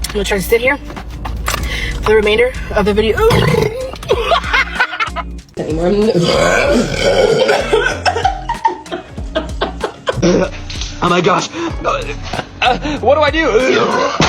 I'm gonna try to sit here for the remainder of the video. Oh my gosh. What do I do?